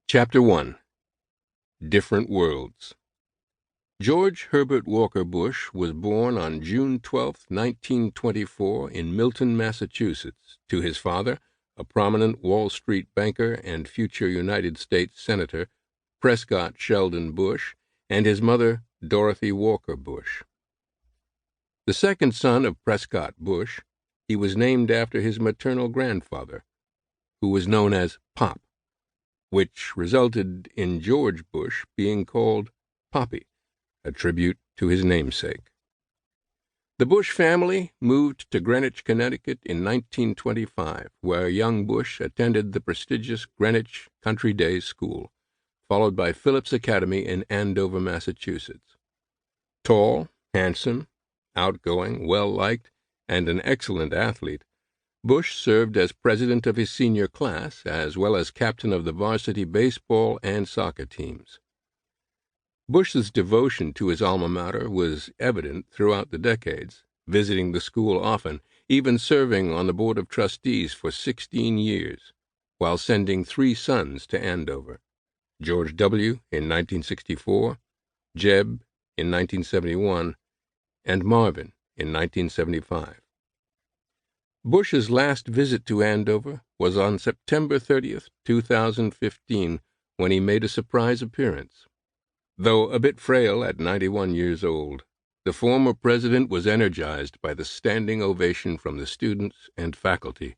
Chapter 1. Different Worlds. George Herbert Walker Bush was born on June 12, 1924, in Milton, Massachusetts, to his father, a prominent Wall Street banker and future United States Senator, Prescott Sheldon Bush, and his mother, Dorothy Walker Bush. The second son of Prescott Bush, he was named after his maternal grandfather, who was known as Pop, which resulted in George Bush being called Poppy, a tribute to his namesake. The Bush family moved to Greenwich, Connecticut in 1925, where young Bush attended the prestigious Greenwich Country Day School, followed by Phillips Academy in Andover, Massachusetts. Tall, handsome, outgoing, well-liked, and an excellent athlete, Bush served as president of his senior class, as well as captain of the varsity baseball and soccer teams. Bush's devotion to his alma mater was evident throughout the decades, visiting the school often, even serving on the board of trustees for 16 years, while sending 3 sons to Andover: George W. in 1964, Jeb in 1971, and Marvin in 1975. Bush's last visit to Andover was on September 30th, 2015, when he made a surprise appearance. Though a bit frail at 91 years old, the former president was energized by the standing ovation from the students and faculty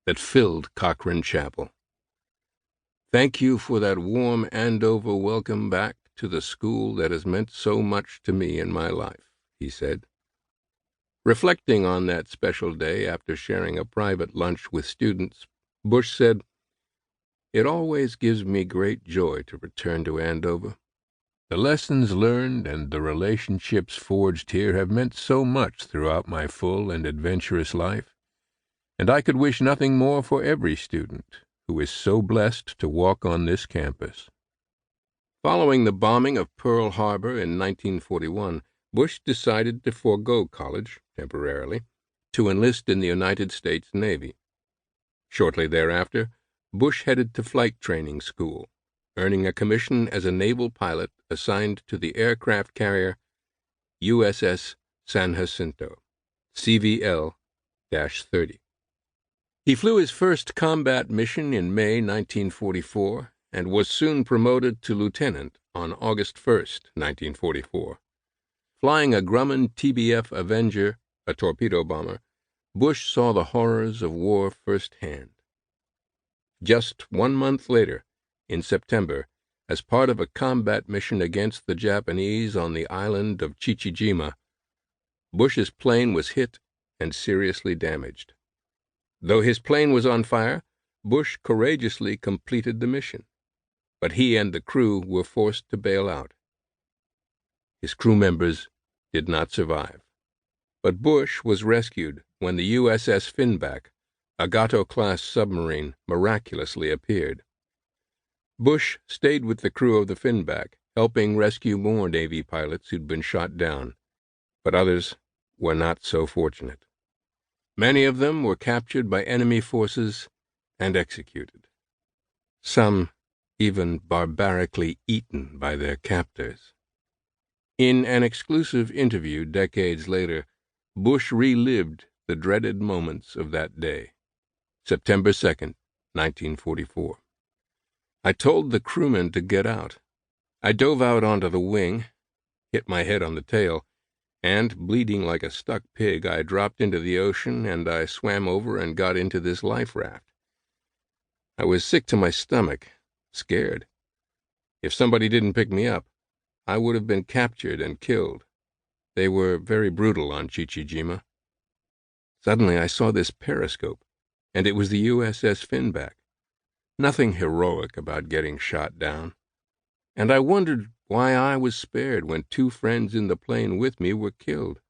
that filled Cochran Chapel. "Thank you for that warm Andover welcome back to the school that has meant so much to me in my life," he said. Reflecting on that special day after sharing a private lunch with students, Bush said, "It always gives me great joy to return to Andover. The lessons learned and the relationships forged here have meant so much throughout my full and adventurous life, and I could wish nothing more for every student who is so blessed to walk on this campus." Following the bombing of Pearl Harbor in 1941, Bush decided to forego college, temporarily, to enlist in the United States Navy. Shortly thereafter, Bush headed to flight training school, earning a commission as a naval pilot assigned to the aircraft carrier USS San Jacinto, CVL-30. He flew his first combat mission in May 1944 and was soon promoted to lieutenant on August 1st, 1944. Flying a Grumman TBF Avenger, a torpedo bomber, Bush saw the horrors of war firsthand. Just 1 month later, in September, as part of a combat mission against the Japanese on the island of Chichijima, Bush's plane was hit and seriously damaged. Though his plane was on fire, Bush courageously completed the mission, but he and the crew were forced to bail out. His crew members did not survive, but Bush was rescued when the USS Finback, a Gato-class submarine, miraculously appeared. Bush stayed with the crew of the Finback, helping rescue more Navy pilots who'd been shot down, but others were not so fortunate. Many of them were captured by enemy forces and executed. Some even barbarically eaten by their captors. In an exclusive interview decades later, Bush relived the dreaded moments of that day, September 2nd, 1944. "I told the crewmen to get out. I dove out onto the wing, hit my head on the tail, and, bleeding like a stuck pig, I dropped into the ocean and I swam over and got into this life raft. I was sick to my stomach, scared. If somebody didn't pick me up, I would have been captured and killed. They were very brutal on Chichijima. Suddenly I saw this periscope, and it was the USS Finback. Nothing heroic about getting shot down. And I wondered why I was spared when 2 friends in the plane with me were killed.